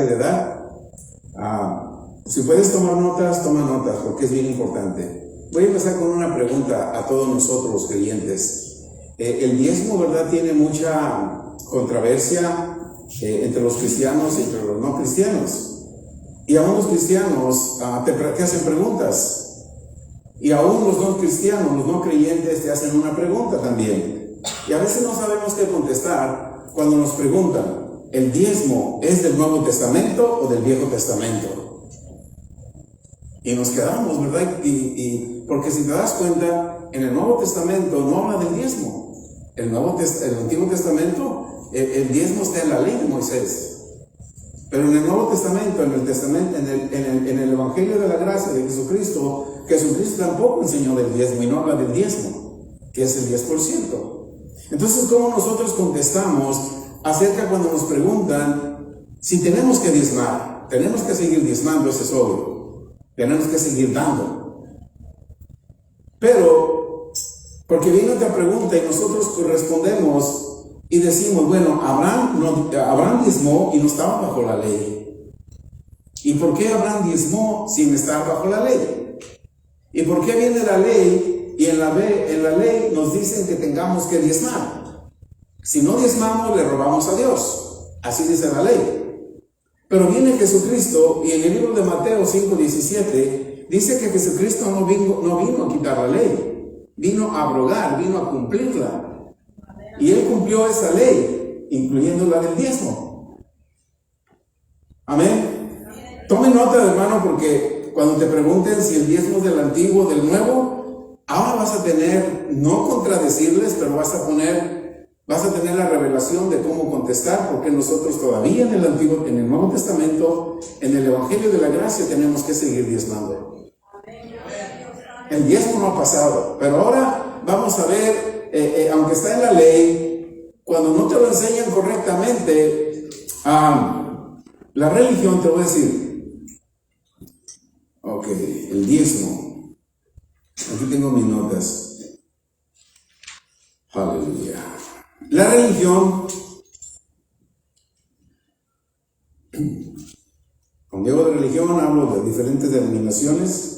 mensaje de dar. Si puedes tomar notas, toma notas, porque es bien importante. Voy a empezar con una pregunta a todos nosotros los creyentes. El diezmo, ¿verdad?, tiene mucha controversia entre los cristianos y entre los no cristianos. Y aún los cristianos te hacen preguntas. Y aún los no cristianos, los no creyentes te hacen una pregunta también. Y a veces no sabemos qué contestar cuando nos preguntan, ¿el diezmo es del Nuevo Testamento o del Viejo Testamento? Y nos quedamos, ¿verdad? Porque si te das cuenta, en el Nuevo Testamento no habla del diezmo. El Antiguo Testamento, el diezmo está en la ley de Moisés. Pero en el Nuevo Testamento, en el Evangelio de la Gracia de Jesucristo tampoco enseñó del diezmo y no habla del diezmo, que es el 10%. Entonces, ¿cómo nosotros contestamos acerca cuando nos preguntan si tenemos que diezmar? Tenemos que seguir diezmando, eso es obvio. Tenemos que seguir dando. Pero, porque viene otra pregunta y nosotros respondemos y decimos, bueno, Abraham diezmó y no estaba bajo la ley. ¿Y por qué Abraham diezmó sin estar bajo la ley? ¿Y por qué viene la ley y en la ley nos dicen que tengamos que diezmar? Si no diezmamos, le robamos a Dios. Así dice la ley. Pero viene Jesucristo y en el libro de Mateo 5:17 dice que Jesucristo no vino a quitar la ley, vino a abrogar, vino a cumplirla. Y Él cumplió esa ley, incluyendo la del diezmo. Amén. Tomen nota, hermano, porque cuando te pregunten si el diezmo es del antiguo o del nuevo, ahora vas a tener, no contradecirles, pero vas a tener la revelación de cómo contestar, porque nosotros todavía en el Nuevo Testamento, en el Evangelio de la Gracia, tenemos que seguir diezmando. El diezmo no ha pasado, pero ahora vamos a ver, aunque está en la ley, cuando no te lo enseñan correctamente, la religión, te voy a decir, ok, el diezmo, aquí tengo mis notas. Aleluya. La religión, cuando digo de religión, hablo de diferentes denominaciones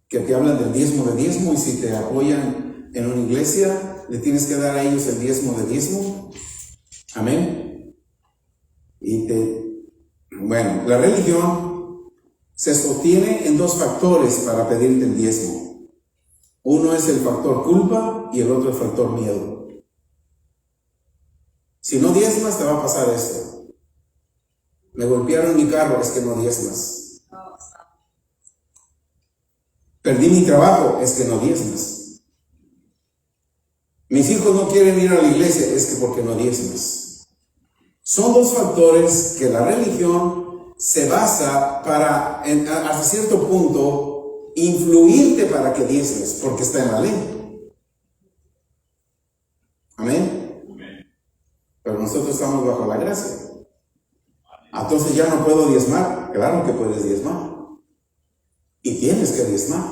que te hablan del diezmo de diezmo, y si te apoyan en una iglesia, le tienes que dar a ellos el diezmo de diezmo. Amén. Bueno, la religión se sostiene en dos factores para pedirte el diezmo. Uno es el factor culpa y el otro el factor miedo. Si no diezmas, te va a pasar esto. Me golpearon mi carro, es que no diezmas. Perdí mi trabajo, es que no diezmas. Mis hijos no quieren ir a la iglesia, es que porque no diezmas. Son dos factores que la religión se basa para, hasta cierto punto, influirte para que diezmes, porque está en la ley. Amén. Pero nosotros estamos bajo la gracia. Entonces ya no puedo diezmar. Claro que puedes diezmar. Y tienes que diezmar.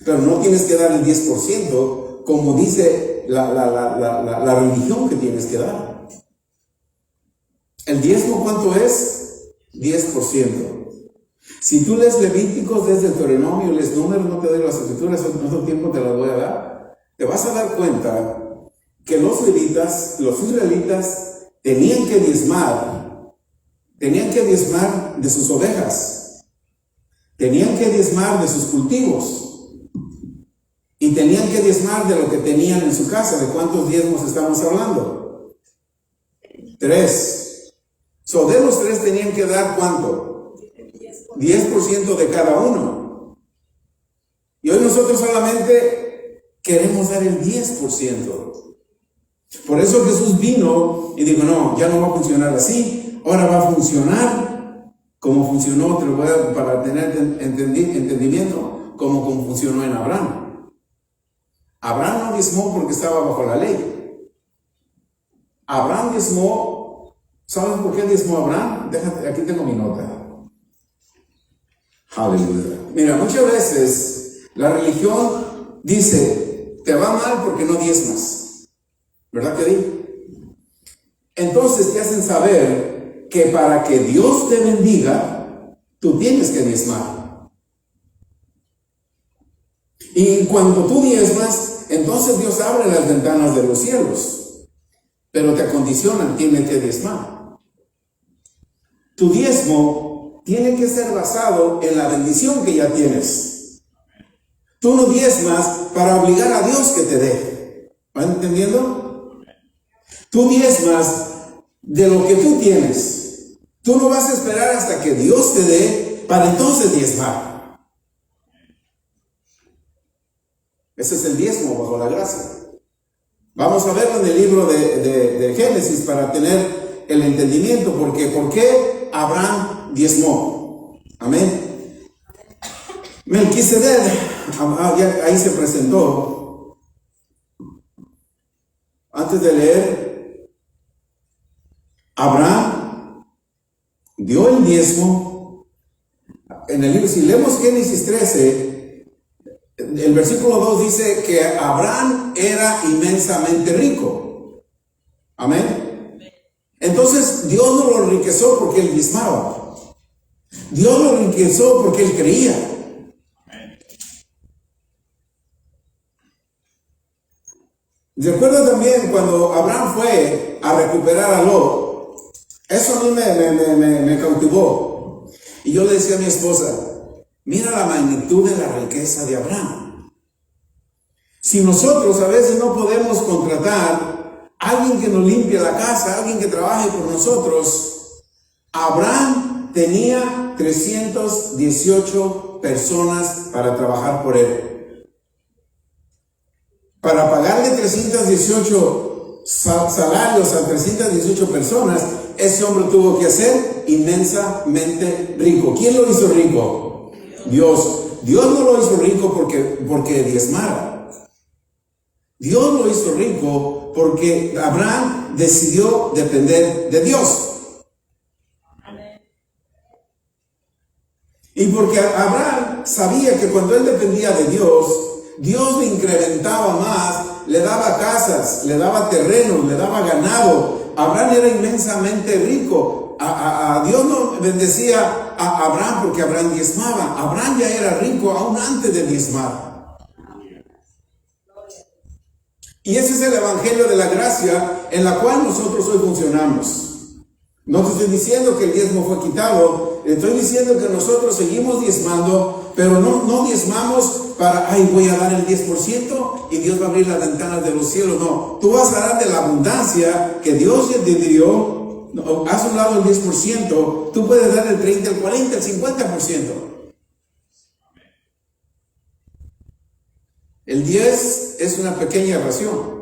Pero no tienes que dar el 10% como dice la religión que tienes que dar. ¿El diezmo cuánto es? 10%. Si tú lees Levíticos, lees Deuteronomio, lees Números, no te doy las escrituras, en otro tiempo te las voy a dar, te vas a dar cuenta que los israelitas tenían que diezmar de sus ovejas, tenían que diezmar de sus cultivos, y tenían que diezmar de lo que tenían en su casa. ¿De cuántos diezmos estamos hablando? 3. De los 3 tenían que dar ¿cuánto? 10% de cada uno. Y hoy nosotros solamente queremos dar el 10%. Por eso Jesús vino y dijo, no, ya no va a funcionar así, ahora va a funcionar como funcionó, te lo voy a dar para tener entendimiento, como funcionó en Abraham. Abraham no diezmó porque estaba bajo la ley. Abraham diezmó, ¿sabes por qué diezmó Abraham? Déjate, aquí tengo mi nota. Aleluya. Mira, muchas veces la religión dice, te va mal porque no diezmas. ¿Verdad que di? Entonces te hacen saber que para que Dios te bendiga, tú tienes que diezmar. Y cuando tú diezmas, entonces Dios abre las ventanas de los cielos, pero te acondicionan, tienes que diezmar. Tu diezmo tiene que ser basado en la bendición que ya tienes. Tú no diezmas para obligar a Dios que te dé. ¿Van entendiendo? Tú diezmas de lo que tú tienes. Tú no vas a esperar hasta que Dios te dé para entonces diezmar. Ese es el diezmo bajo la gracia. Vamos a verlo en el libro de Génesis para tener el entendimiento, porque ¿por qué Abraham diezmó? Amén. Melquisedec, ahí se presentó. Antes de leer, Abraham dio el diezmo. En el libro, si leemos Génesis 13, el versículo 2 dice que Abraham era inmensamente rico. Amén. Entonces Dios no lo enriqueció porque él diezmaba. Dios lo enriqueció porque él creía. Recuerdo también cuando Abraham fue a recuperar a Lot. Eso a mí me cautivó. Y yo le decía a mi esposa, mira la magnitud de la riqueza de Abraham. Si nosotros a veces no podemos contratar a alguien que nos limpie la casa, alguien que trabaje por nosotros, Abraham tenía 318 personas para trabajar por él. Para pagarle 318 salarios a 318 personas, ese hombre tuvo que ser inmensamente rico. ¿Quién lo hizo rico? Dios. Dios no lo hizo rico porque diezmara. Dios lo hizo rico porque Abraham decidió depender de Dios. Y porque Abraham sabía que cuando él dependía de Dios, Dios le incrementaba más, le daba casas, le daba terrenos, le daba ganado. Abraham era inmensamente rico. A Dios no bendecía a Abraham porque Abraham diezmaba. Abraham ya era rico aún antes de diezmar. Y ese es el evangelio de la gracia en la cual nosotros hoy funcionamos. No te estoy diciendo que el diezmo fue quitado, estoy diciendo que nosotros seguimos diezmando, pero no diezmamos para, voy a dar el 10% y Dios va a abrir las ventanas de los cielos. No, tú vas a dar de la abundancia que Dios ya te dio. Haz un lado el 10%, tú puedes dar el 30, el 40, el 50%. El 10 es una pequeña ración.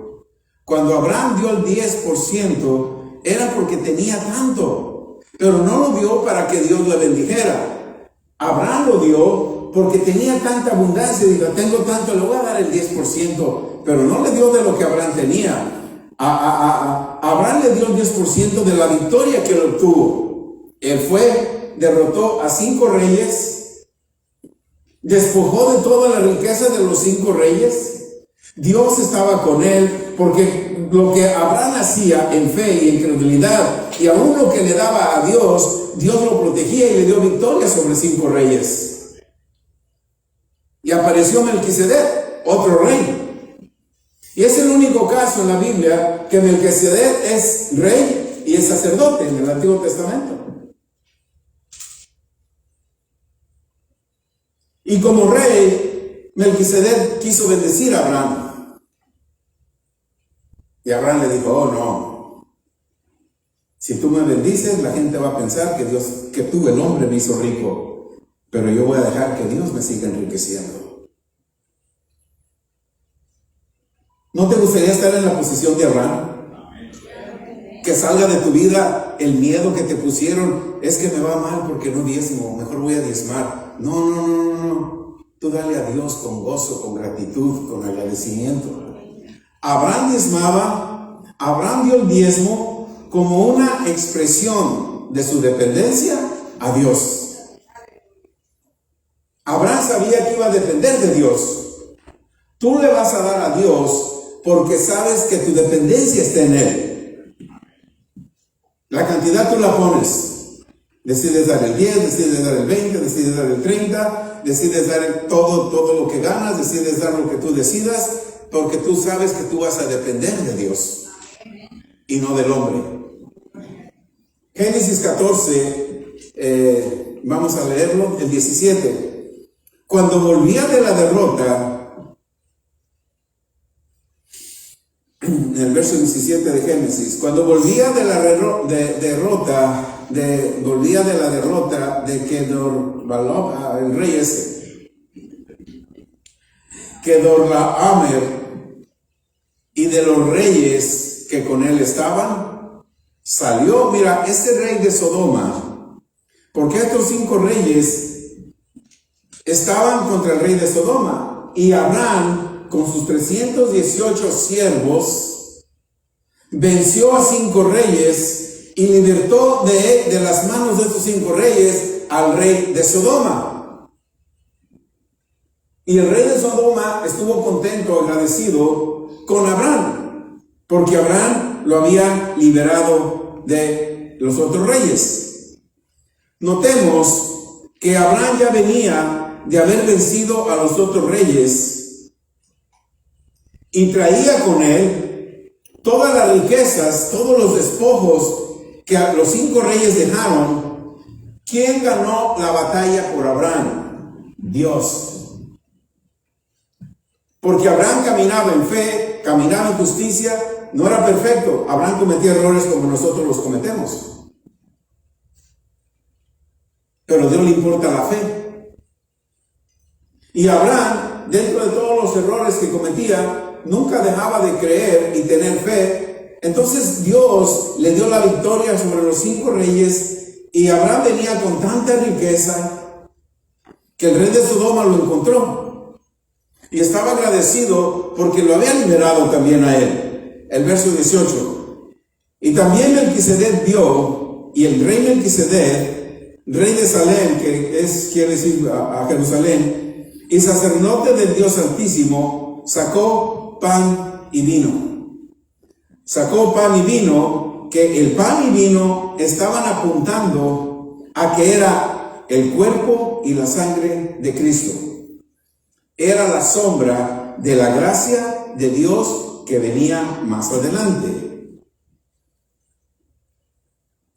Cuando Abraham dio el 10%, era porque tenía tanto, pero no lo dio para que Dios le bendijera. Abraham lo dio porque tenía tanta abundancia y dijo, tengo tanto, le voy a dar el 10%, pero no le dio de lo que Abraham tenía. Abraham le dio el 10% de la victoria que él obtuvo. Él derrotó a 5 reyes, despojó de toda la riqueza de los 5 reyes. Dios estaba con él porque lo que Abraham hacía en fe y en credulidad, y aún lo que le daba a Dios, Dios lo protegía y le dio victoria sobre 5 reyes. Y apareció Melquisedec, otro rey. Y es el único caso en la Biblia que Melquisedec es rey y es sacerdote en el Antiguo Testamento. Y como rey, Melquisedec quiso bendecir a Abraham. Y Abraham le dijo, no, si tú me bendices, la gente va a pensar que tú, el hombre, me hizo rico, pero yo voy a dejar que Dios me siga enriqueciendo. ¿No te gustaría estar en la posición de Abraham? Que salga de tu vida el miedo que te pusieron, es que me va mal porque no diezmo, mejor voy a diezmar. No. Tú dale a Dios con gozo, con gratitud, con agradecimiento. Abraham diezmaba, Abraham dio el diezmo como una expresión de su dependencia a Dios. Abraham sabía que iba a depender de Dios. Tú le vas a dar a Dios porque sabes que tu dependencia está en Él. La cantidad tú la pones. Decides dar el 10, decides dar el 20, decides dar el 30, decides dar todo lo que ganas, decides dar lo que tú decidas, porque tú sabes que tú vas a depender de Dios y no del hombre. Génesis 14, vamos a leerlo, el 17. Cuando volvía de la derrota, en el verso 17 de Génesis, cuando volvía de la derrota de Kedorlaomer, el rey ese, Kedorlaomer, y de los reyes que con él estaban, salió, mira, este rey de Sodoma, porque estos 5 reyes estaban contra el rey de Sodoma, y Abraham, con sus 318 siervos, venció a 5 reyes y libertó de las manos de estos 5 reyes al rey de Sodoma. Y el rey de Sodoma estuvo contento, agradecido con Abraham, porque Abraham lo había liberado de los otros reyes. Notemos que Abraham ya venía de haber vencido a los otros reyes y traía con él todas las riquezas, todos los despojos que los 5 reyes dejaron. ¿Quién ganó la batalla por Abraham? Dios. Porque Abraham caminaba en fe, caminaba en justicia, no era perfecto. Abraham cometía errores como nosotros los cometemos. Pero a Dios le importa la fe. Y Abraham, dentro de todos los errores que cometía, nunca dejaba de creer y tener fe. Entonces Dios le dio la victoria sobre los 5 reyes y Abraham venía con tanta riqueza que el rey de Sodoma lo encontró y estaba agradecido porque lo había liberado también a él. El verso 18. Y también Melquisedec vio, y el rey Melquisedec, rey de Salem, que quiere decir a Jerusalén, y sacerdote del Dios Altísimo, sacó pan y vino. Sacó pan y vino, que el pan y vino estaban apuntando a que era el cuerpo y la sangre de Cristo. Era la sombra de la gracia de Dios que venía más adelante.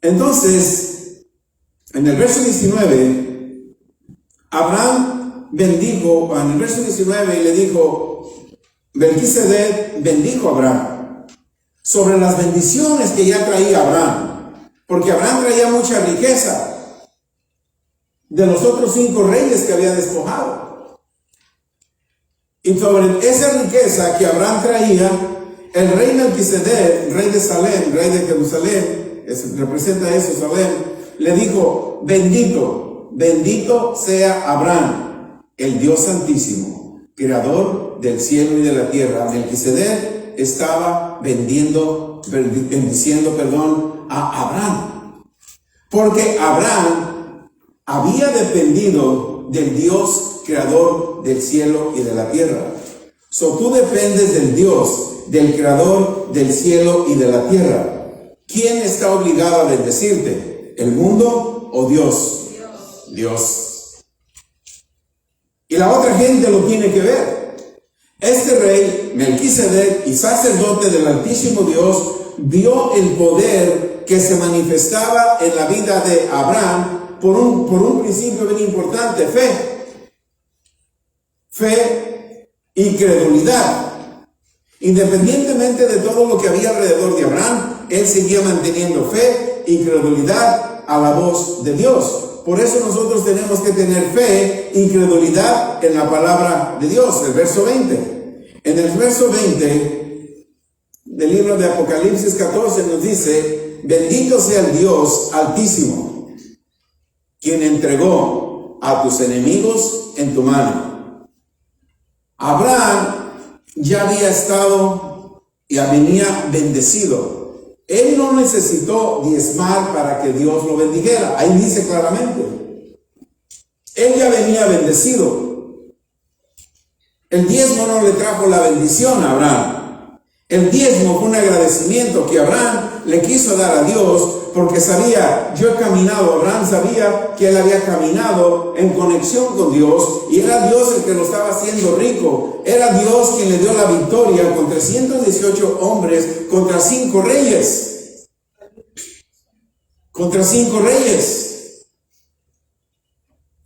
Entonces, en el verso 19, Abraham bendijo, en el verso 19 le dijo, Melquisedec bendijo a Abraham sobre las bendiciones que ya traía Abraham, porque Abraham traía mucha riqueza de los otros 5 reyes que había despojado. Y sobre esa riqueza que Abraham traía, el rey Melquisedec, rey de Salem, rey de Jerusalén, representa eso, Salem, le dijo, bendito sea Abraham, el Dios Santísimo, creador del cielo y de la tierra. Melquisedec estaba bendiciendo a Abraham, porque Abraham había dependido del Dios creador del cielo y de la tierra. Tú dependes del Dios, del creador del cielo y de la tierra. ¿Quién está obligado a bendecirte? ¿El mundo o Dios? Dios. Y la otra gente lo tiene que ver. Este rey, Melquisedec, y sacerdote del Altísimo Dios, vio el poder que se manifestaba en la vida de Abraham por un principio bien importante: fe y credulidad. Independientemente de todo lo que había alrededor de Abraham, él seguía manteniendo fe y credulidad a la voz de Dios. Por eso nosotros tenemos que tener fe y credulidad en la palabra de Dios. El verso 20. En el verso 20 del libro de Apocalipsis 14 nos dice: bendito sea el Dios Altísimo, quien entregó a tus enemigos en tu mano. Abraham ya había estado y venía bendecido. Él no necesitó diezmar para que Dios lo bendijera. Ahí dice claramente. Él ya venía bendecido. El diezmo no le trajo la bendición a Abraham. El diezmo fue un agradecimiento que Abraham Abraham le quiso dar a Dios porque sabía, Abraham sabía que él había caminado en conexión con Dios y era Dios el que lo estaba haciendo rico. Era Dios quien le dio la victoria con 318 hombres contra 5 reyes. Contra 5 reyes.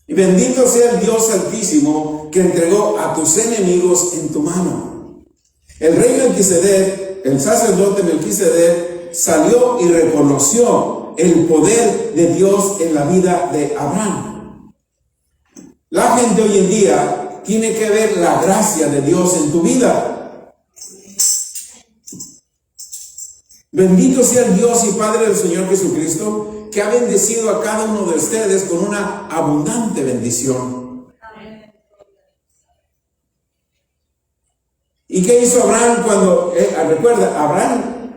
Y bendito sea el Dios Altísimo que entregó a tus enemigos en tu mano. El rey Melquisedec, el sacerdote Melquisedec, salió y reconoció el poder de Dios en la vida de Abraham. La gente hoy en día tiene que ver la gracia de Dios en tu vida. Bendito sea el Dios y Padre del Señor Jesucristo, que ha bendecido a cada uno de ustedes con una abundante bendición. ¿Y qué hizo Abraham cuando, recuerda, Abraham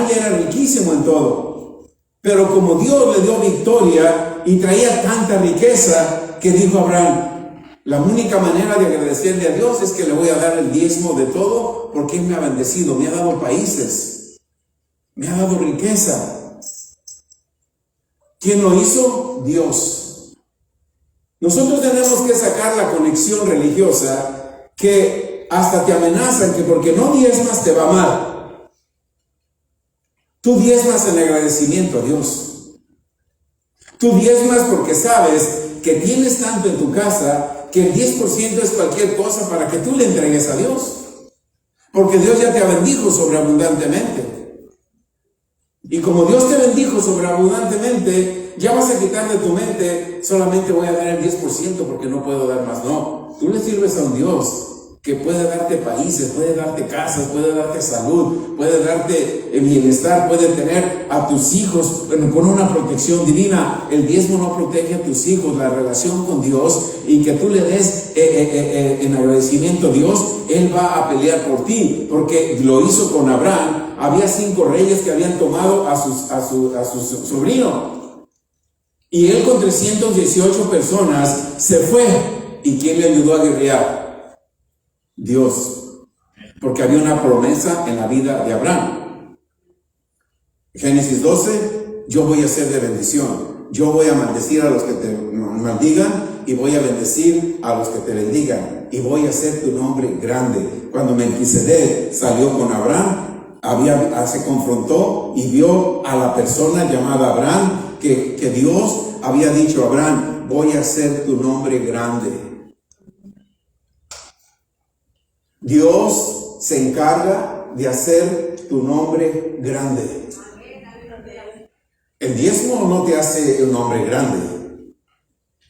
ya era riquísimo en todo, pero como Dios le dio victoria y traía tanta riqueza, que dijo Abraham, la única manera de agradecerle a Dios es que le voy a dar el diezmo de todo, porque Él me ha bendecido, me ha dado países, me ha dado riqueza. ¿Quién lo hizo? Dios. Nosotros tenemos que sacar la conexión religiosa que hasta te amenazan que porque no diezmas te va mal. Tú diezmas en agradecimiento a Dios. Tú diezmas porque sabes que tienes tanto en tu casa que el 10% es cualquier cosa para que tú le entregues a Dios. Porque Dios ya te bendijo sobreabundantemente. Y como Dios te bendijo sobreabundantemente, ya vas a quitar de tu mente, solamente voy a dar el 10% porque no puedo dar más. No, tú le sirves a un Dios que puede darte países, puede darte casas, puede darte salud, puede darte bienestar, puede tener a tus hijos con una protección divina. El diezmo no protege a tus hijos, la relación con Dios, y que tú le des en agradecimiento a Dios, Él va a pelear por ti, porque lo hizo con Abraham. Había 5 reyes que habían tomado a su sobrino, y él con 318 personas se fue. ¿Y quién le ayudó a guerrear? Dios, porque había una promesa en la vida de Abraham. Génesis 12, yo voy a ser de bendición, yo voy a maldecir a los que te maldigan y voy a bendecir a los que te bendigan, y voy a hacer tu nombre grande. Cuando Melquisedec salió con Abraham, se confrontó y vio a la persona llamada Abraham, que Dios había dicho a Abraham, voy a hacer tu nombre grande. Dios se encarga de hacer tu nombre grande. El diezmo no te hace un nombre grande.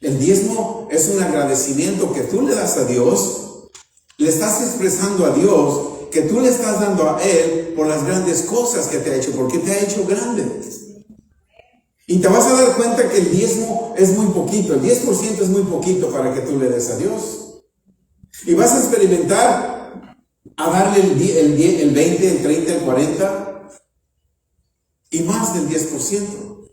El diezmo es un agradecimiento que tú le das a Dios. Le estás expresando a Dios que tú le estás dando a Él por las grandes cosas que te ha hecho, porque te ha hecho grande. Y te vas a dar cuenta que el diezmo es muy poquito, el 10% es muy poquito para que tú le des a Dios. Y vas a experimentar a darle el 20, el 30, el 40 y más del 10%.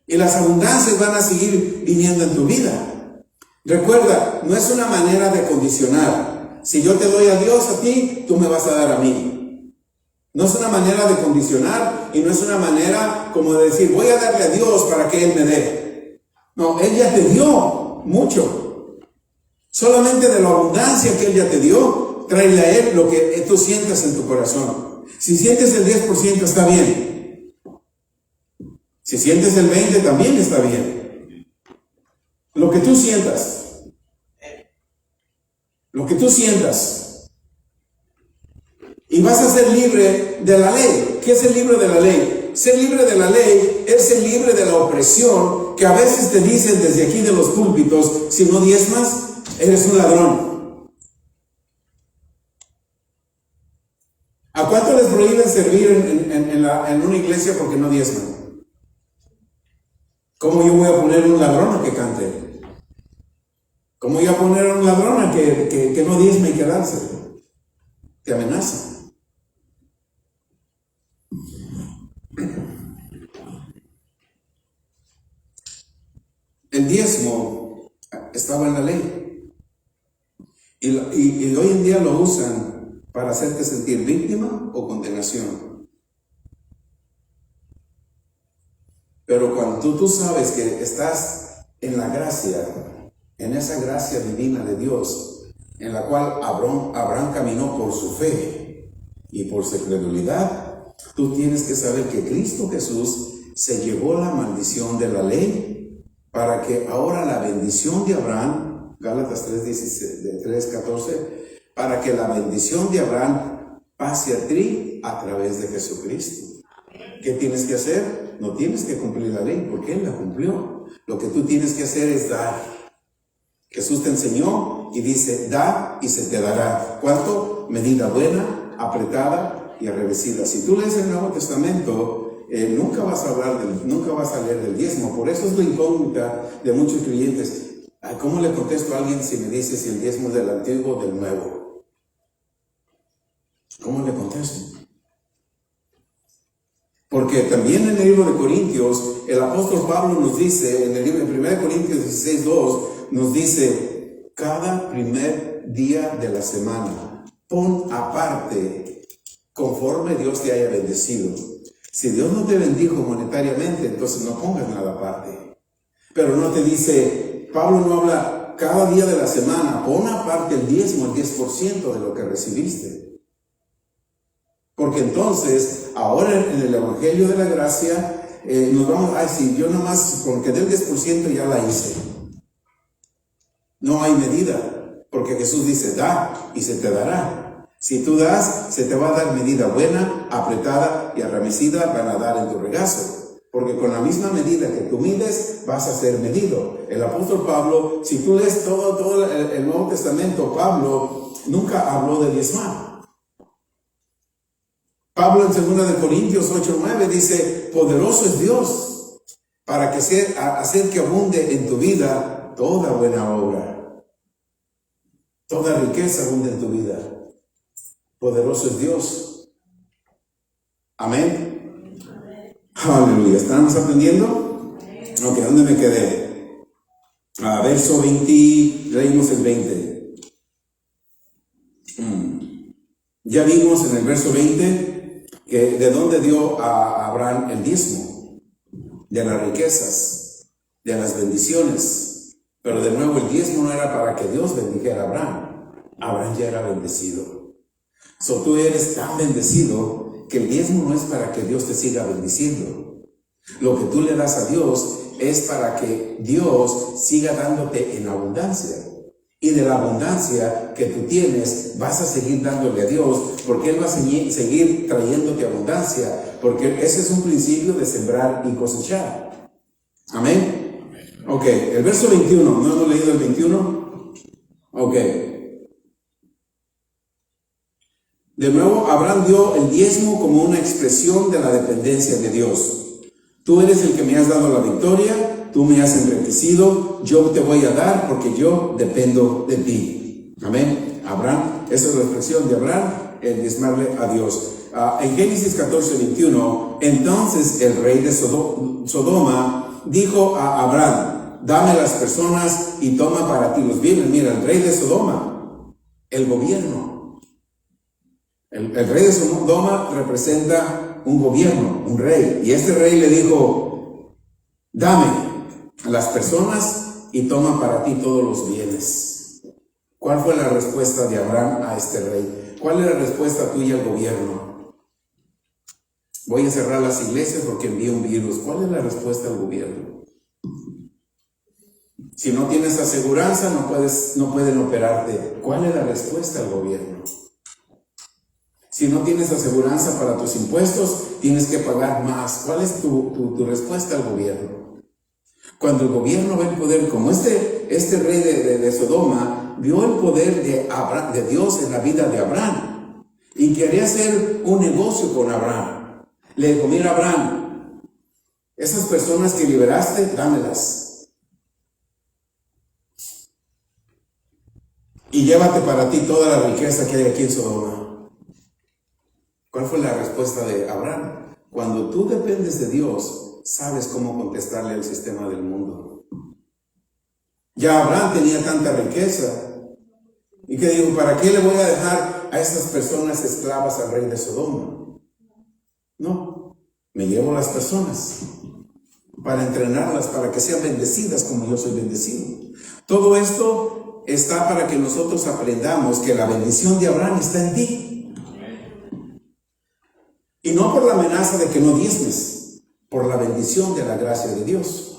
Y las abundancias van a seguir viniendo en tu vida. Recuerda, no es una manera de condicionar. Si yo te doy a Dios a ti, tú me vas a dar a mí. No es una manera de condicionar y no es una manera como de decir, voy a darle a Dios para que Él me dé. No, Él ya te dio mucho. Solamente de la abundancia que Él ya te dio, tráele a Él lo que tú sientas en tu corazón. Si sientes el 10% está bien. Si sientes el 20% también está bien. Lo que tú sientas. Lo que tú sientas. Y vas a ser libre de la ley. ¿Qué es el libre de la ley? Ser libre de la ley es ser libre de la opresión que a veces te dicen desde aquí de los púlpitos, si no diezmas, eres un ladrón. ¿A cuánto les prohíben servir en una iglesia porque no diezman? ¿Cómo yo voy a poner un ladrón a que cante? ¿Cómo yo voy a poner a un ladrón a que no diezme y que dance? Te amenaza. El diezmo estaba en la ley. Y hoy en día lo usan para hacerte sentir víctima o condenación. tú sabes que estás en la gracia, en esa gracia divina de Dios, en la cual Abraham caminó por su fe y por su credulidad, tú tienes que saber que Cristo Jesús se llevó la maldición de la ley para que ahora la bendición de Abraham, Gálatas 3:14, para que la bendición de Abraham pase a ti a través de Jesucristo. ¿Qué tienes que hacer? No tienes que cumplir la ley, porque Él la cumplió. Lo que tú tienes que hacer es dar. Jesús te enseñó y dice, da y se te dará. ¿Cuánto? Medida buena, apretada y arrevesida. Si tú lees el Nuevo Testamento, nunca vas a leer del diezmo. Por eso es la incógnita de muchos creyentes. ¿Cómo le contesto a alguien si me dice si el diezmo es del Antiguo o del Nuevo? ¿Cómo le contesto? Porque también en el libro de Corintios, el apóstol Pablo nos dice, en el libro de 1 Corintios 16:2, nos dice, cada primer día de la semana, pon aparte conforme Dios te haya bendecido. Si Dios no te bendijo monetariamente, entonces no pongas nada aparte. Pero no te dice, Pablo no habla cada día de la semana, pon aparte el diezmo, el 10% de lo que recibiste. Porque entonces, ahora en el Evangelio de la Gracia, nos vamos, si yo nomás, porque del 10% ya la hice. No hay medida, porque Jesús dice, da y se te dará. Si tú das, se te va a dar medida buena, apretada y arremecida, van a dar en tu regazo. Porque con la misma medida que tú mides, vas a ser medido. El apóstol Pablo, si tú lees todo el Nuevo Testamento, Pablo nunca habló de diezmar. Pablo en 2 de Corintios 8:9 dice, poderoso es Dios para que hacer que abunde en tu vida toda buena obra. Toda riqueza abunde en tu vida. Poderoso es Dios. Amén. Aleluya. ¿Estamos aprendiendo? Ok, ¿dónde me quedé? Verso 20, leímos el 20. Ya vimos en el verso 20 que de dónde dio a Abraham el diezmo, de las riquezas, de las bendiciones. Pero de nuevo el diezmo no era para que Dios bendijera a Abraham. Abraham ya era bendecido. Tú eres tan bendecido que el diezmo no es para que Dios te siga bendiciendo. Lo que tú le das a Dios es para que Dios siga dándote en abundancia. Y de la abundancia que tú tienes, vas a seguir dándole a Dios, porque Él va a seguir trayéndote abundancia, porque ese es un principio de sembrar y cosechar. Amén. Ok, el verso 21, ¿no hemos leído el 21? Ok. De nuevo, Abraham dio el diezmo como una expresión de la dependencia de Dios. Tú eres el que me has dado la victoria, tú me has enriquecido, yo te voy a dar porque yo dependo de ti. Amén. Abraham, esa es la expresión de Abraham, el diezmarle a Dios. En Génesis 14:21, entonces el rey de Sodoma dijo a Abraham, dame las personas y toma para ti los bienes. Mira, el rey de Sodoma, el gobierno. El rey de Sodoma representa un gobierno, un rey. Y este rey le dijo, dame las personas y toma para ti todos los bienes. ¿Cuál fue la respuesta de Abraham a este rey? ¿Cuál es la respuesta tuya al gobierno? Voy a cerrar las iglesias porque envío un virus. ¿Cuál es la respuesta al gobierno? Si no tienes aseguranza, no pueden operarte. ¿Cuál es la respuesta al gobierno? Si no tienes aseguranza para tus impuestos, tienes que pagar más. ¿Cuál es tu respuesta al gobierno? Cuando el gobierno ve el poder, como este rey de Sodoma, vio el poder de Dios en la vida de Abraham y quería hacer un negocio con Abraham. Le dijo, mira Abraham, esas personas que liberaste, dámelas. Y llévate para ti toda la riqueza que hay aquí en Sodoma. ¿Cuál fue la respuesta de Abraham? Cuando tú dependes de Dios, sabes cómo contestarle al sistema del mundo. Ya Abraham tenía tanta riqueza. ¿Y qué dijo? ¿Para qué le voy a dejar a estas personas esclavas al rey de Sodoma? No, me llevo las personas. para entrenarlas, para que sean bendecidas como yo soy bendecido. Todo esto está para que nosotros aprendamos que la bendición de Abraham está en ti. Y no por la amenaza de que no diezmes, por la bendición de la gracia de Dios.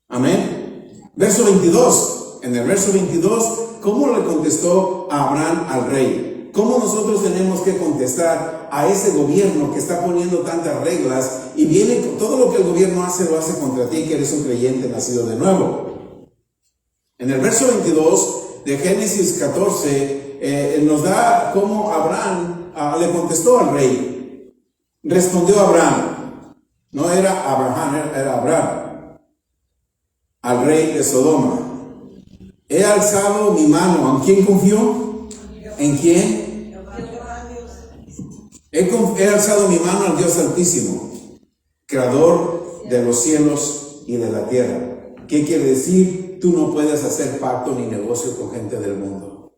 Amén. Verso 22. En el verso 22, ¿cómo le contestó Abraham al rey? ¿Cómo nosotros tenemos que contestar a ese gobierno que está poniendo tantas reglas y viene con todo lo que el gobierno hace, lo hace contra ti, que eres un creyente nacido de nuevo? En el verso 22 de Génesis 14 nos da cómo Abraham le contestó al rey. Respondió Abraham, no era Abraham, era Abraham, al rey de Sodoma: he alzado mi mano. ¿En quién confió? ¿En quién? He alzado mi mano al Dios Altísimo, creador de los cielos y de la tierra. ¿Qué quiere decir? Tú no puedes hacer pacto ni negocio con gente del mundo,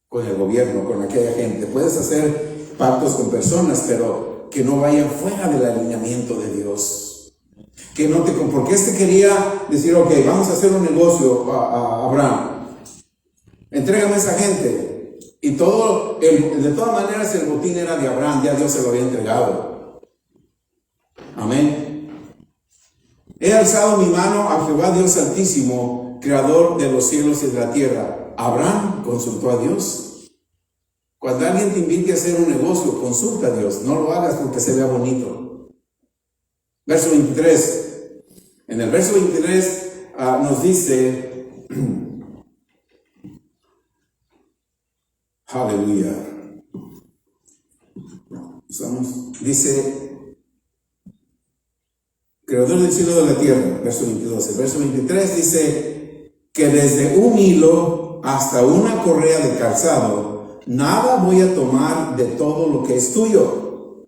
con el gobierno, con aquella gente. Puedes hacer pactos con personas, pero que no vayan fuera del alineamiento de Dios. Que no te, porque quería decir, ok, vamos a hacer un negocio a Abraham. Entrégame a esa gente. Y de todas maneras el botín era de Abraham, ya Dios se lo había entregado. Amén. He alzado mi mano a Jehová Dios Altísimo, creador de los cielos y de la tierra. Abraham consultó a Dios. Cuando alguien te invite a hacer un negocio, consulta a Dios. No lo hagas porque se vea bonito. Verso 23. En el verso 23 nos dice, aleluya. Dice, creador del cielo y de la tierra, verso 22. El verso 23 dice que desde un hilo hasta una correa de calzado, nada voy a tomar de todo lo que es tuyo,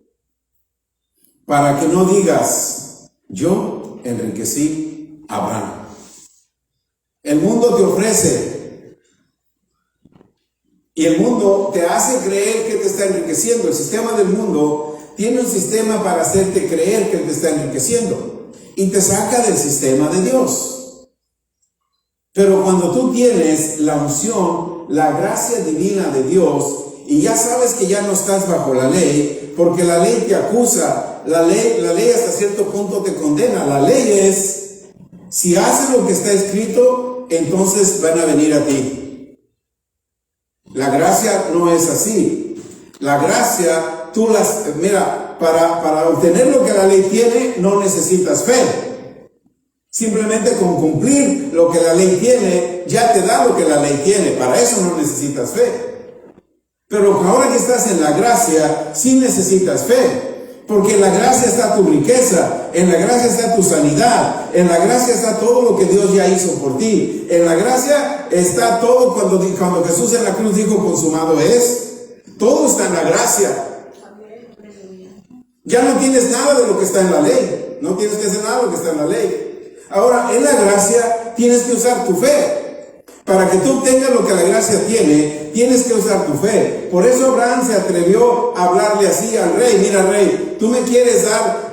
para que no digas, yo enriquecí a Abraham. El mundo te ofrece, y el mundo te hace creer que te está enriqueciendo. El sistema del mundo tiene un sistema para hacerte creer que te está enriqueciendo y te saca del sistema de Dios. Pero cuando tú tienes la unción, la gracia divina de Dios, y ya sabes que ya no estás bajo la ley, porque la ley te acusa, la ley hasta cierto punto te condena. La ley es, si haces lo que está escrito, entonces van a venir a ti. La gracia no es así. La gracia, para obtener lo que la ley tiene, no necesitas fe. Simplemente con cumplir lo que la ley tiene, ya te da lo que la ley tiene. Para eso no necesitas fe. Pero ahora que estás en la gracia, sí necesitas fe. Porque en la gracia está tu riqueza, en la gracia está tu sanidad, en la gracia está todo lo que Dios ya hizo por ti. En la gracia está todo cuando Jesús en la cruz dijo consumado es. Todo está en la gracia. Ya no tienes nada de lo que está en la ley. No tienes que hacer nada de lo que está en la ley. Ahora, en la gracia tienes que usar tu fe. Para que tú obtengas lo que la gracia tiene, tienes que usar tu fe. Por eso Abraham se atrevió a hablarle así al rey. Mira, rey, tú me quieres dar,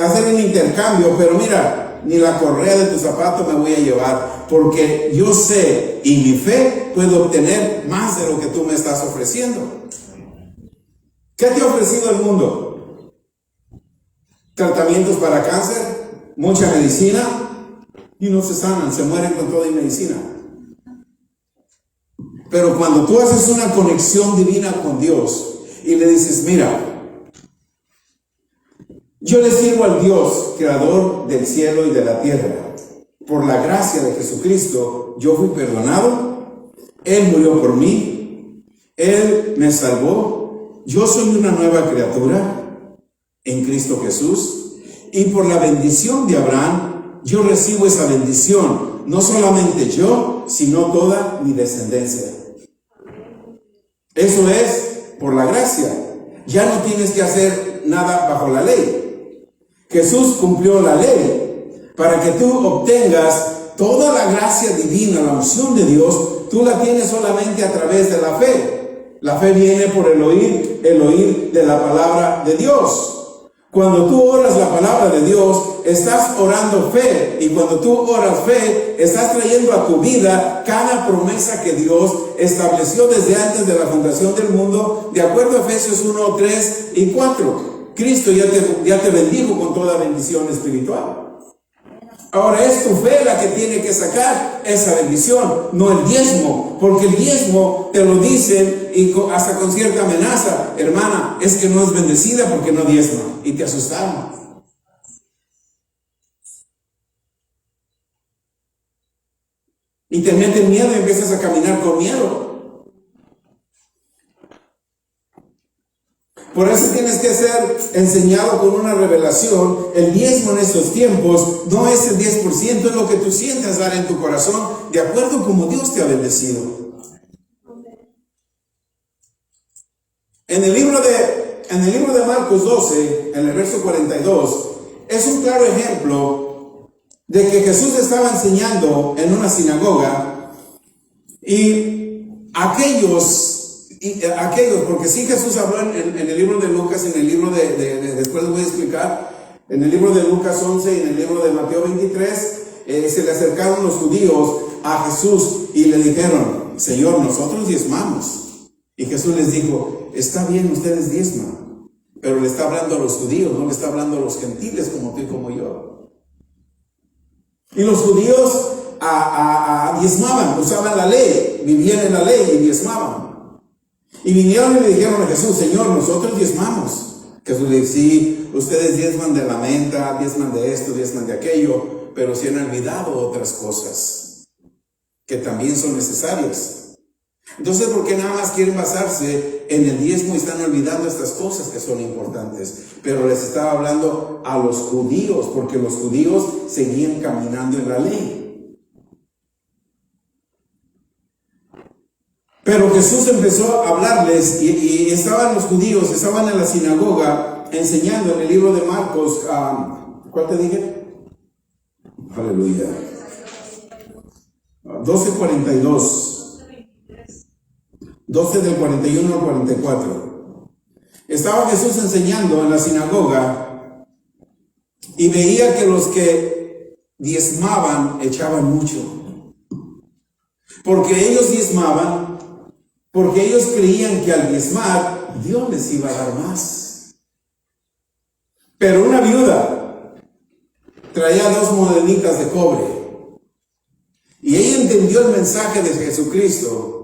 hacer un intercambio, pero mira, ni la correa de tu zapato me voy a llevar, porque yo sé y mi fe puede obtener más de lo que tú me estás ofreciendo. ¿Qué te ha ofrecido el mundo? Tratamientos para cáncer, mucha medicina, y no se sanan, se mueren con toda medicina. Pero cuando tú haces una conexión divina con Dios y le dices, mira, yo le sirvo al Dios, creador del cielo y de la tierra. Por la gracia de Jesucristo, yo fui perdonado. Él murió por mí. Él me salvó. Yo soy una nueva criatura en Cristo Jesús. Y por la bendición de Abraham, yo recibo esa bendición. No solamente yo, sino toda mi descendencia. Eso es por la gracia. Ya no tienes que hacer nada bajo la ley. Jesús cumplió la ley para que tú obtengas toda la gracia divina, la unción de Dios. Tú la tienes solamente a través de la fe. La fe viene por el oír de la palabra de Dios. Cuando tú oras la palabra de Dios, estás orando fe. Y cuando tú oras fe, estás trayendo a tu vida cada promesa que Dios estableció desde antes de la fundación del mundo, de acuerdo a Efesios 1, 3 y 4. Cristo ya te bendijo con toda bendición espiritual. Ahora es tu fe la que tiene que sacar esa bendición, no el diezmo, porque el diezmo te lo dicen y hasta con cierta amenaza: hermana, es que no es bendecida porque no diezma, y te asustaron. Y te meten miedo y empiezas a caminar con miedo. Por eso tienes que ser enseñado con una revelación. El diezmo en estos tiempos no es el 10%, es lo que tú sientas dar en tu corazón, de acuerdo como Dios te ha bendecido. En el libro de Marcos 12, en el verso 42, es un claro ejemplo de que Jesús estaba enseñando en una sinagoga y aquellos, porque sí Jesús habló en el libro de Lucas, en el libro después les voy a explicar, en el libro de Lucas 11 y en el libro de Mateo 23, se le acercaron los judíos a Jesús y le dijeron: Señor, nosotros diezmamos. Y Jesús les dijo: está bien, ustedes diezman, pero le está hablando a los judíos, no le está hablando a los gentiles como tú y como yo. Y los judíos diezmaban, usaban la ley, vivían en la ley y diezmaban. Y vinieron y le dijeron a Jesús: Señor, nosotros diezmamos. Jesús le dice: sí, ustedes diezman de la menta, diezman de esto, diezman de aquello, pero se han olvidado otras cosas que también son necesarias. Entonces, ¿por qué nada más quieren basarse en el diezmo y están olvidando estas cosas que son importantes? Pero les estaba hablando a los judíos, porque los judíos seguían caminando en la ley. Pero Jesús empezó a hablarles y estaban los judíos, estaban en la sinagoga enseñando en el libro de Marcos, ¿cuál te dije? Aleluya. 12:42. 12 del 41 al 44. Estaba Jesús enseñando en la sinagoga y veía que los que diezmaban echaban mucho. Porque ellos diezmaban, porque ellos creían que al diezmar Dios les iba a dar más. Pero una viuda traía 2 moneditas de cobre y ella entendió el mensaje de Jesucristo,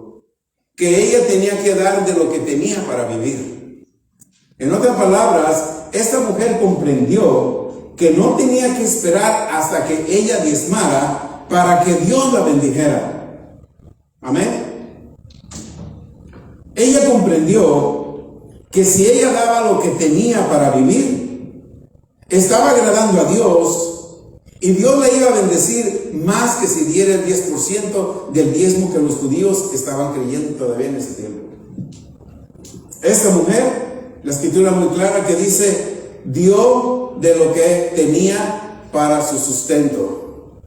que ella tenía que dar de lo que tenía para vivir. En otras palabras, esta mujer comprendió que no tenía que esperar hasta que ella diezmara para que Dios la bendijera. Amén. Ella comprendió que si ella daba lo que tenía para vivir, estaba agradando a Dios y Dios la iba a bendecir más que si diera el 10% del diezmo que los judíos estaban creyendo todavía en ese tiempo. Esta mujer, la escritura muy clara que dice, dio de lo que tenía para su sustento.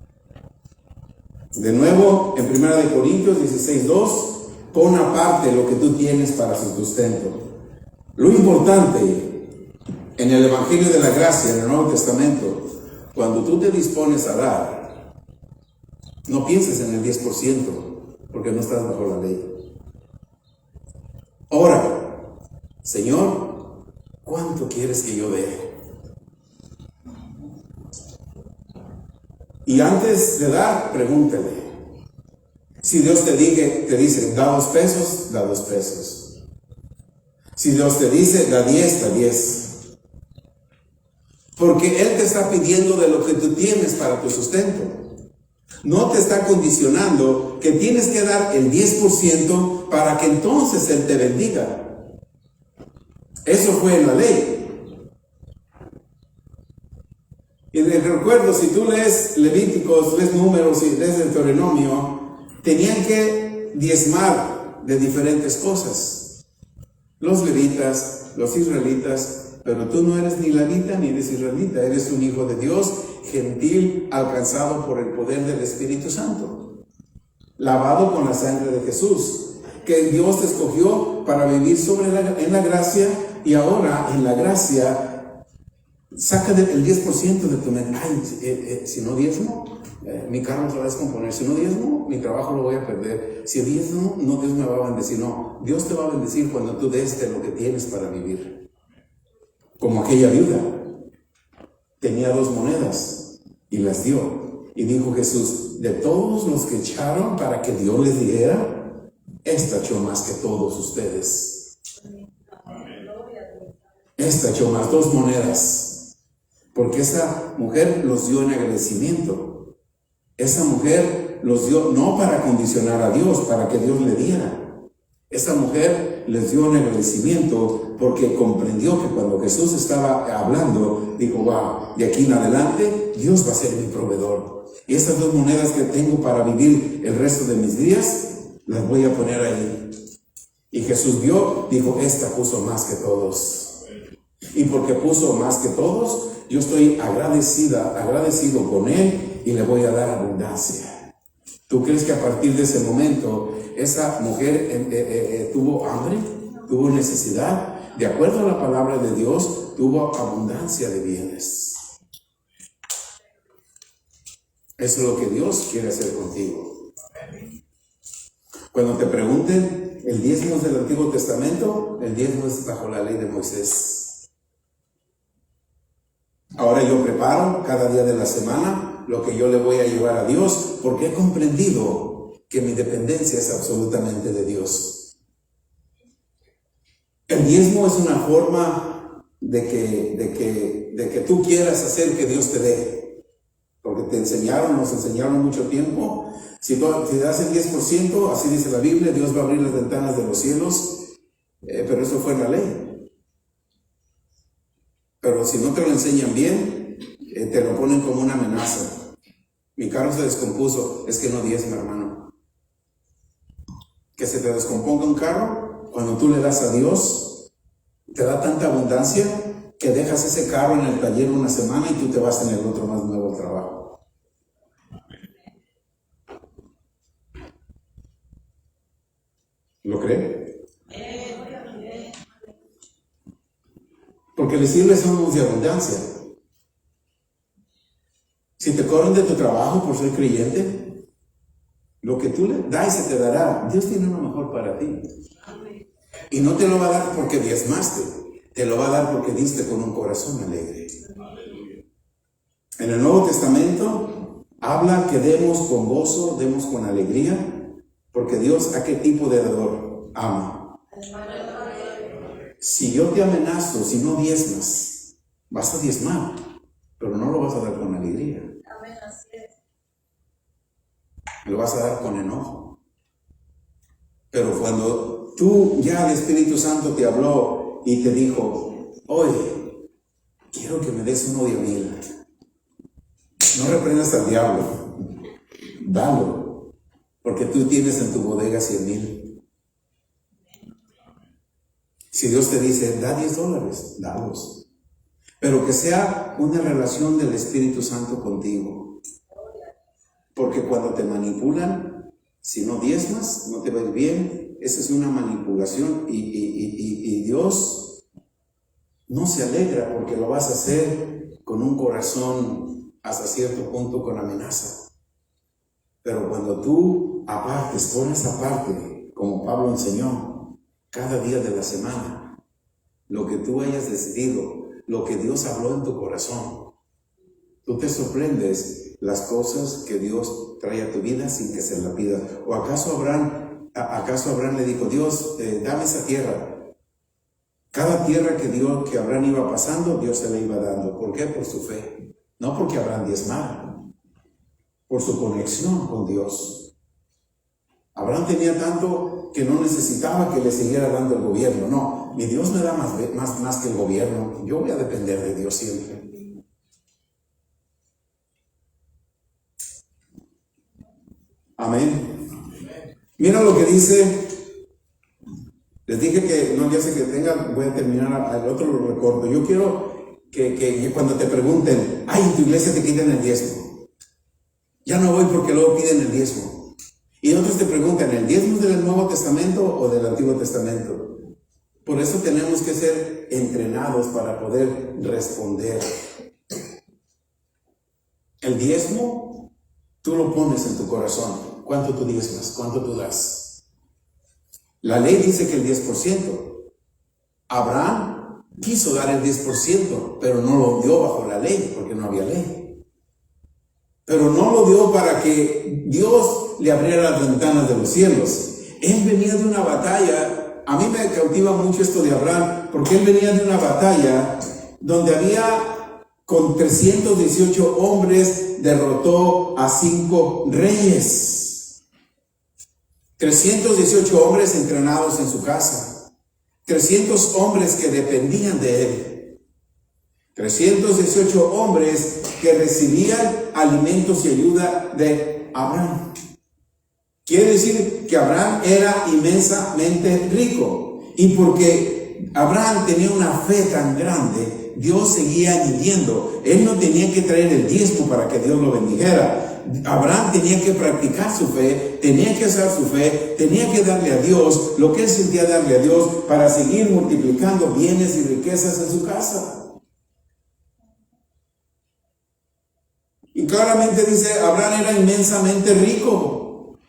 De nuevo, en 1 Corintios 16:2, pon aparte lo que tú tienes para su sustento. Lo importante en el Evangelio de la Gracia, en el Nuevo Testamento, cuando tú te dispones a dar, no pienses en el 10%, porque no estás bajo la ley. Ora: Señor, ¿cuánto quieres que yo dé? Y antes de dar, pregúntale. Si Dios te dice, da 2 pesos, da 2 pesos. Si Dios te dice, da 10, da 10. Porque Él te está pidiendo de lo que tú tienes para tu sustento. No te está condicionando que tienes que dar el 10% para que entonces Él te bendiga. Eso fue en la ley. Y recuerdo, si tú lees Levíticos, lees Números y lees Deuteronomio, tenían que diezmar de diferentes cosas. Los levitas, los israelitas, pero tú no eres ni levita ni eres israelita, eres un hijo de Dios, gentil, alcanzado por el poder del Espíritu Santo, lavado con la sangre de Jesús, que Dios te escogió para vivir en la gracia, y ahora en la gracia Saca el 10% de tu mente. Ay, si no diezmo, mi carro se va a descomponer. Si no diezmo, mi trabajo lo voy a perder. Si diezmo, no, Dios me va a bendecir. No, Dios te va a bendecir cuando tú des de lo que tienes para vivir. Como aquella viuda. Tenía 2 monedas y las dio. Y dijo Jesús, de todos los que echaron para que Dios les diera, esta echó más que todos ustedes. Esta echó más, 2 monedas. Porque esa mujer los dio en agradecimiento. Esa mujer los dio no para condicionar a Dios, para que Dios le diera. Esa mujer les dio en agradecimiento porque comprendió que cuando Jesús estaba hablando, dijo, wow, de aquí en adelante Dios va a ser mi proveedor. Y estas 2 monedas que tengo para vivir el resto de mis días, las voy a poner ahí. Y Jesús vio, dijo, esta puso más que todos. Y porque puso más que todos, yo estoy agradecido con Él y le voy a dar abundancia. ¿Tú crees que a partir de ese momento esa mujer tuvo hambre? ¿Tuvo necesidad? De acuerdo a la palabra de Dios, tuvo abundancia de bienes. Eso es lo que Dios quiere hacer contigo. Cuando te pregunten, ¿el diezmo es del Antiguo Testamento? El diezmo es bajo la ley de Moisés. Ahora yo preparo cada día de la semana lo que yo le voy a llevar a Dios, porque he comprendido que mi dependencia es absolutamente de Dios. El diezmo es una forma de que tú quieras hacer que Dios te dé, porque nos enseñaron mucho tiempo. Si das el 10%, así dice la Biblia, Dios va a abrir las ventanas de los cielos, pero eso fue la ley. Pero si no te lo enseñan bien, te lo ponen como una amenaza. Mi carro se descompuso, es que no diezma, hermano. Que se te descomponga un carro, cuando tú le das a Dios, te da tanta abundancia que dejas ese carro en el taller una semana y tú te vas en el otro más nuevo al trabajo. ¿Lo cree? Porque les sirve somos de abundancia. Si te corren de tu trabajo por ser creyente, lo que tú le das se te dará. Dios tiene uno mejor para ti. Y no te lo va a dar porque diezmaste, te lo va a dar porque diste con un corazón alegre. En el Nuevo Testamento habla que demos con gozo, demos con alegría, porque Dios ¿a qué tipo de dador ama? Si yo te amenazo, si no diezmas, vas a diezmar, pero no lo vas a dar con alegría. Lo vas a dar con enojo. Pero cuando el Espíritu Santo te habló y te dijo, oye, quiero que me des uno de 1,000. No reprendas al diablo, dalo, porque tú tienes en tu bodega 100,000. Si Dios te dice, da $10, dalos. Pero que sea una relación del Espíritu Santo contigo. Porque cuando te manipulan, si no diezmas, no te va a ir bien. Esa es una manipulación y Dios no se alegra porque lo vas a hacer con un corazón hasta cierto punto con amenaza. Pero cuando tú pones aparte, como Pablo enseñó, cada día de la semana, lo que tú hayas decidido, lo que Dios habló en tu corazón, tú te sorprendes las cosas que Dios trae a tu vida sin que se la pida. ¿O acaso Abraham le dijo, Dios, dame esa tierra? Cada tierra que Abraham iba pasando, Dios se la iba dando. ¿Por qué? Por su fe. No porque Abraham diezmara, por su conexión con Dios. Abraham tenía tanto que no necesitaba que le siguiera dando el gobierno. No, mi Dios me da más que el gobierno. Yo voy a depender de Dios siempre. Amén. Mira lo que dice. Les dije que no ya sé que tenga, voy a terminar el otro lo recuerdo. Yo quiero que cuando te pregunten, ay, en tu iglesia te quitan el diezmo. Ya no voy porque luego piden el diezmo. Y otros te preguntan, ¿el diezmo es del Nuevo Testamento o del Antiguo Testamento? Por eso tenemos que ser entrenados para poder responder. El diezmo, tú lo pones en tu corazón. ¿Cuánto tú diezmas? ¿Cuánto tú das? La ley dice que el 10%. Abraham quiso dar el 10%, pero no lo dio bajo la ley, porque no había ley. Pero no lo dio para que Dios le abriera las ventanas de los cielos. Él venía de una batalla. A mí me cautiva mucho esto de Abraham, porque él venía de una batalla donde había, con 318 hombres, derrotó a 5 reyes. 318 hombres entrenados en su casa. 300 hombres que dependían de él. 318 hombres que recibían alimentos y ayuda de Abraham. Quiere decir que Abraham era inmensamente rico. Y porque Abraham tenía una fe tan grande, Dios seguía añadiendo. Él no tenía que traer el diezmo para que Dios lo bendijera. Abraham tenía que practicar su fe, tenía que usar su fe, tenía que darle a Dios lo que él sentía darle a Dios para seguir multiplicando bienes y riquezas en su casa. Y claramente dice, Abraham era inmensamente rico.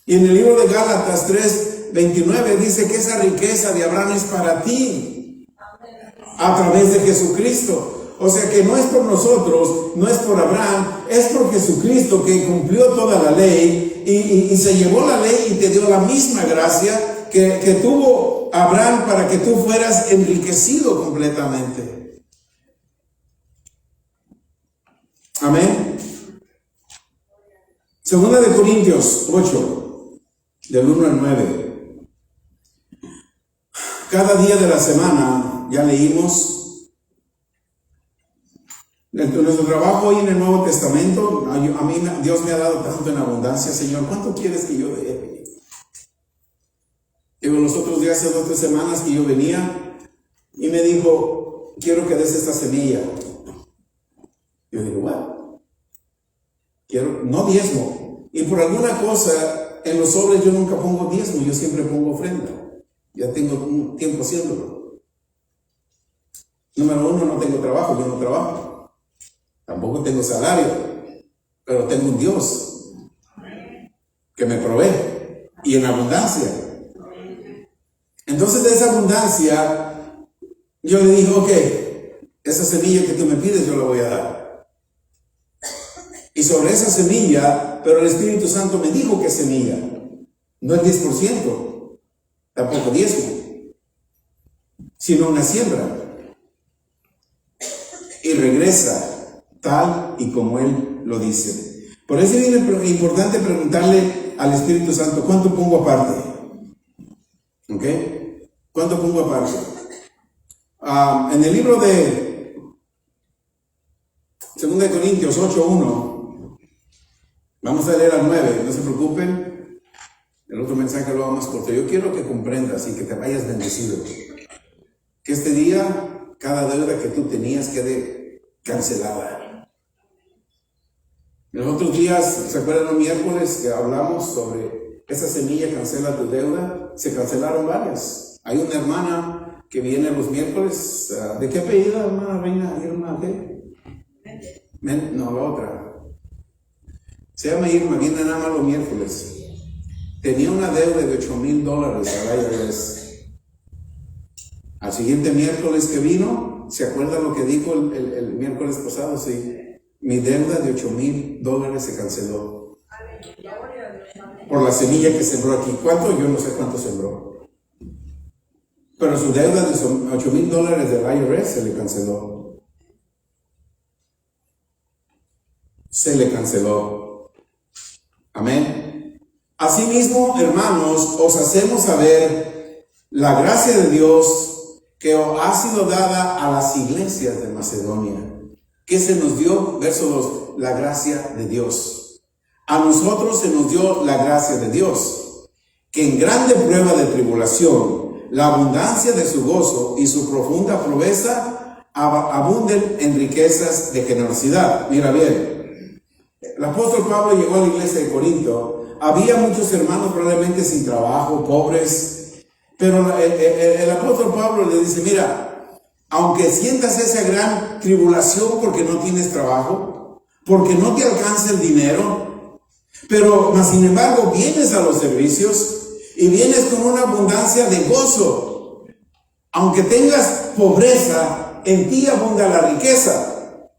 Y en el libro de Gálatas 3:29 dice que esa riqueza de Abraham es para ti, a través de Jesucristo. O sea que no es por nosotros, no es por Abraham, es por Jesucristo, que cumplió toda la ley y se llevó la ley y te dio la misma gracia que tuvo Abraham para que tú fueras enriquecido completamente. Amén. Segunda de Corintios 8, del 1 al 9. Cada día de la semana, ya leímos, en nuestro trabajo hoy en el Nuevo Testamento, a mí Dios me ha dado tanto en abundancia. Señor, ¿cuánto quieres que yo dé? Digo, los otros días, hace 2 o 3 semanas que yo venía y me dijo, quiero que des esta semilla. Yo digo, bueno, quiero, no diezmo. Y por alguna cosa, en los sobres yo nunca pongo diezmo, yo siempre pongo ofrenda. Ya tengo un tiempo haciéndolo. Número 1, no tengo trabajo, yo no trabajo. Tampoco tengo salario, pero tengo un Dios que me provee y en abundancia. Entonces, de esa abundancia, yo le dije, ok, esa semilla que tú me pides, yo la voy a dar. Y sobre esa semilla, pero el Espíritu Santo me dijo que semilla, no el 10%, tampoco diezmo, sino una siembra. Y regresa tal y como Él lo dice. Por eso es importante preguntarle al Espíritu Santo, ¿cuánto pongo aparte? ¿Ok? ¿Cuánto pongo aparte? En el libro de 2 Corintios 8:1, vamos a leer al 9, no se preocupen, el otro mensaje lo hago más corto. Yo quiero que comprendas y que te vayas bendecido, que este día, cada deuda que tú tenías quede cancelada. Los otros días, ¿se acuerdan los miércoles que hablamos sobre esa semilla cancela tu deuda? Se cancelaron varias. Hay una hermana que viene los miércoles. ¿De qué apellido, hermana Reina? ¿Irma qué? No, la otra. Se llama Irma, viene nada más los miércoles. Tenía una deuda de $8,000 al IRS. Al siguiente miércoles que vino, ¿se acuerda lo que dijo el miércoles pasado? Sí. Mi deuda de $8,000 se canceló por la semilla que sembró aquí. ¿Cuánto? Yo no sé cuánto sembró. Pero su deuda de $8,000 del IRS se le canceló. Se le canceló. Amén. Asimismo, hermanos, os hacemos saber la gracia de Dios que os ha sido dada a las iglesias de Macedonia. ¿Qué se nos dio? Verso 2, la gracia de Dios. A nosotros se nos dio la gracia de Dios, que en grande prueba de tribulación, la abundancia de su gozo y su profunda proveza abunden en riquezas de generosidad. Mira bien, el apóstol Pablo llegó a la iglesia de Corinto. Había muchos hermanos probablemente sin trabajo, pobres, Pero el apóstol Pablo le dice, mira, aunque sientas esa gran tribulación porque no tienes trabajo, porque no te alcanza el dinero, pero más sin embargo vienes a los servicios y vienes con una abundancia de gozo. Aunque tengas pobreza, en ti abunda la riqueza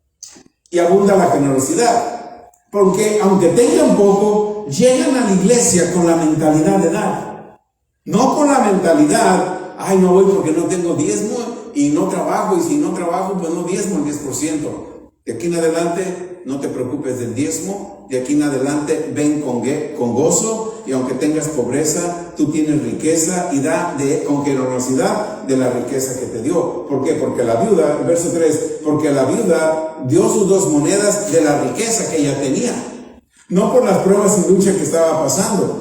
y abunda la generosidad. Porque aunque tengan poco, llegan a la iglesia con la mentalidad de dar. No con la mentalidad, ay, no voy porque no tengo diezmo y no trabajo, y si no trabajo, pues no diezmo el 10%. De aquí en adelante, no te preocupes del diezmo. De aquí en adelante, ven con gozo, y aunque tengas pobreza, tú tienes riqueza, y da con generosidad de la riqueza que te dio. ¿Por qué? Porque la viuda, verso 3, porque la viuda dio sus 2 monedas de la riqueza que ella tenía. No por las pruebas y luchas que estaba pasando.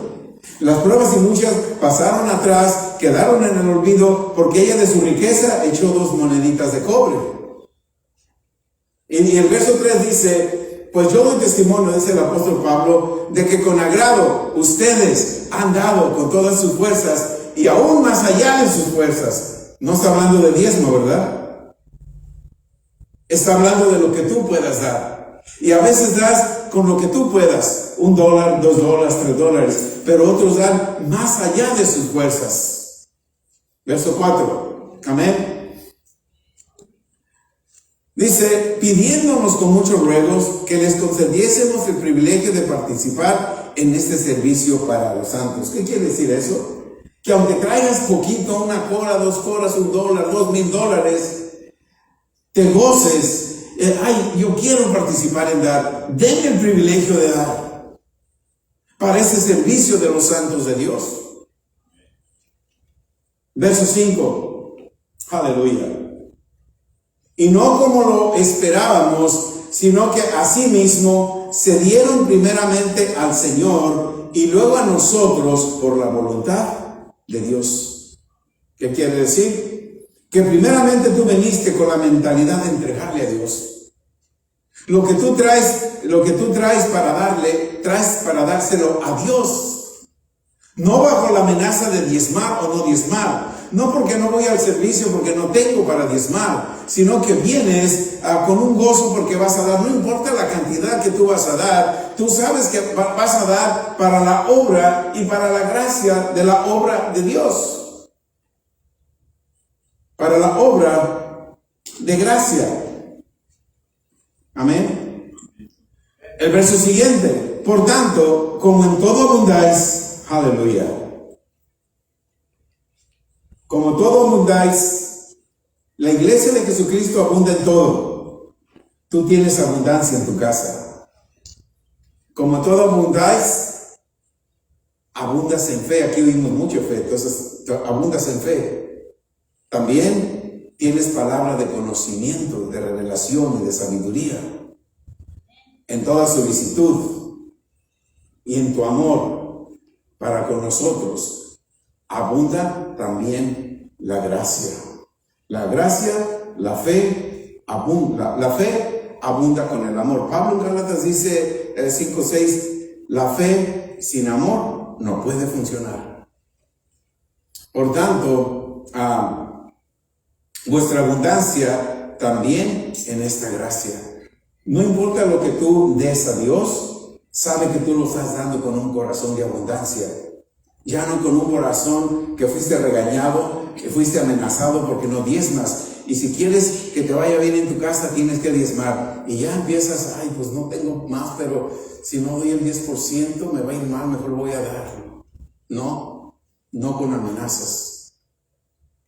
Las pruebas y luchas pasaron atrás, quedaron en el olvido, porque ella de su riqueza echó 2 moneditas de cobre. Y el verso 3 dice, pues yo doy testimonio, dice el apóstol Pablo, de que con agrado ustedes han dado con todas sus fuerzas y aún más allá de sus fuerzas. No está hablando de diezmo, ¿verdad? Está hablando de lo que tú puedas dar. Y a veces das con lo que tú puedas, $1, $2, $3, pero otros dan más allá de sus fuerzas. Verso 4, amén. Dice, pidiéndonos con muchos ruegos que les concediésemos el privilegio de participar en este servicio para los santos. ¿Qué quiere decir eso? Que aunque traigas poquito, 1 cora, 2 coras, $1, $2,000, te goces. Ay, yo quiero participar en dar. Denme el privilegio de dar para ese servicio de los santos de Dios. Verso 5. Aleluya. Y no como lo esperábamos, sino que asimismo se dieron primeramente al Señor y luego a nosotros por la voluntad de Dios. ¿Qué quiere decir? Que primeramente tú viniste con la mentalidad de entregarle a Dios. Lo que tú traes para darle, traes para dárselo a Dios. No bajo la amenaza de diezmar o no diezmar. No porque no voy al servicio, porque no tengo para diezmar, sino que vienes con un gozo porque vas a dar. No importa la cantidad que tú vas a dar, tú sabes que vas a dar para la obra y para la gracia de la obra de Dios. Para la obra de gracia. Amén. El verso siguiente. Por tanto, como en todo abundáis, aleluya. Como todo abundáis, la iglesia de Jesucristo abunda en todo. Tú tienes abundancia en tu casa. Como todo abundáis, abundas en fe. Aquí oímos mucho fe, entonces abundas en fe. También tienes palabra de conocimiento, de revelación y de sabiduría. En toda solicitud y en tu amor para con nosotros. Abunda también la gracia. La gracia, la fe, abunda. La fe abunda con el amor. Pablo en Gálatas dice 5:6, la fe sin amor no puede funcionar. Por tanto, vuestra abundancia también en esta gracia. No importa lo que tú des a Dios, sabe que tú lo estás dando con un corazón de abundancia. Ya no con un corazón que fuiste regañado, que fuiste amenazado porque no diezmas. Y si quieres que te vaya bien en tu casa, tienes que diezmar. Y ya empiezas, ay, pues no tengo más, pero si no doy el 10%, me va a ir mal, mejor voy a dar. No con amenazas,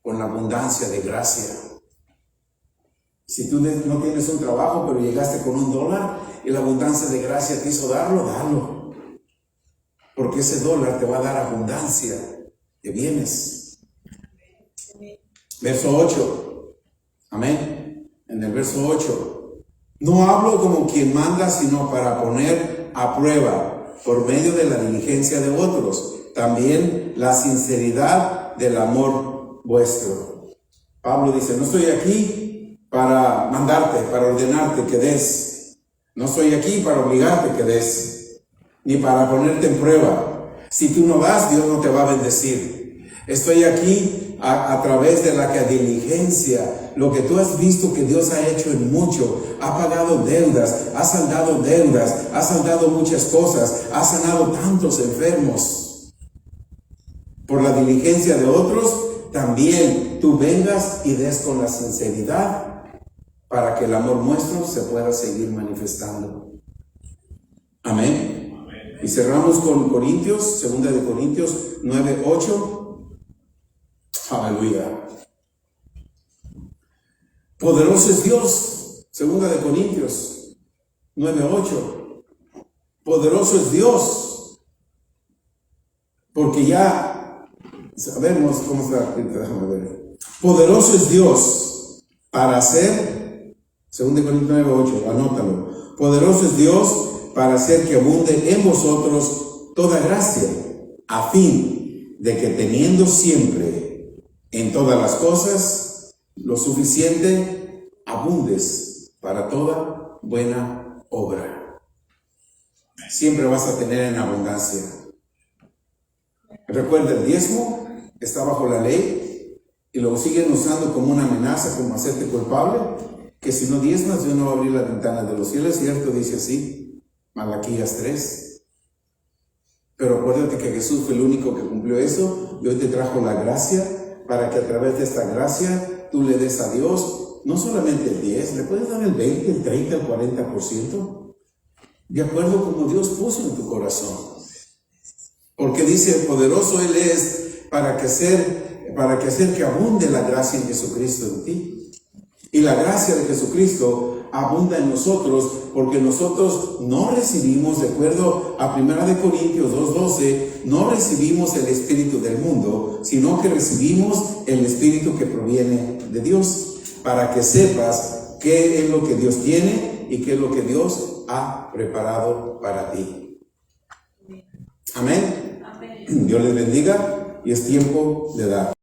con la abundancia de gracia. Si tú no tienes un trabajo, pero llegaste con $1 y la abundancia de gracia te hizo darlo, dalo. Porque ese $1 te va a dar abundancia de bienes. Verso 8. Amén. En el verso 8. No hablo como quien manda, sino para poner a prueba, por medio de la diligencia de otros, también la sinceridad del amor vuestro. Pablo dice, no estoy aquí para mandarte, para ordenarte que des. No estoy aquí para obligarte que des, ni para ponerte en prueba. Si tú no das, Dios no te va a bendecir. Estoy aquí a través de la diligencia, lo que tú has visto que Dios ha hecho en mucho. Ha pagado deudas, ha saldado muchas cosas, ha sanado tantos enfermos. Por la diligencia de otros, también tú vengas y des con la sinceridad para que el amor nuestro se pueda seguir manifestando. Amén. Y cerramos con Corintios, 2 de Corintios 9:8. Aleluya. Poderoso es Dios. 2 de Corintios 9:8. Poderoso es Dios. Porque ya sabemos cómo está. Déjame ver. Poderoso es Dios para hacer. 2 de Corintios 9:8. Anótalo. Poderoso es Dios para hacer que abunde en vosotros toda gracia, a fin de que teniendo siempre en todas las cosas lo suficiente, abundes para toda buena obra. Siempre vas a tener en abundancia. Recuerda, el diezmo está bajo la ley y lo siguen usando como una amenaza, como hacerte culpable, que si no diezmas, Dios no va a abrir la ventana de los cielos, ¿cierto? Dice así. Malaquías 3. Pero acuérdate que Jesús fue el único que cumplió eso, y hoy te trajo la gracia para que a través de esta gracia tú le des a Dios no solamente el 10, le puedes dar el 20, el 30, el 40%, de acuerdo como Dios puso en tu corazón. Porque dice, poderoso Él es para que hacer que abunde la gracia en Jesucristo en ti. Y la gracia de Jesucristo abunda en nosotros, porque nosotros no recibimos, de acuerdo a 1 Corintios 2:12, no recibimos el espíritu del mundo, sino que recibimos el espíritu que proviene de Dios, para que sepas qué es lo que Dios tiene y qué es lo que Dios ha preparado para ti. Amén. Amén. Dios les bendiga y es tiempo de dar.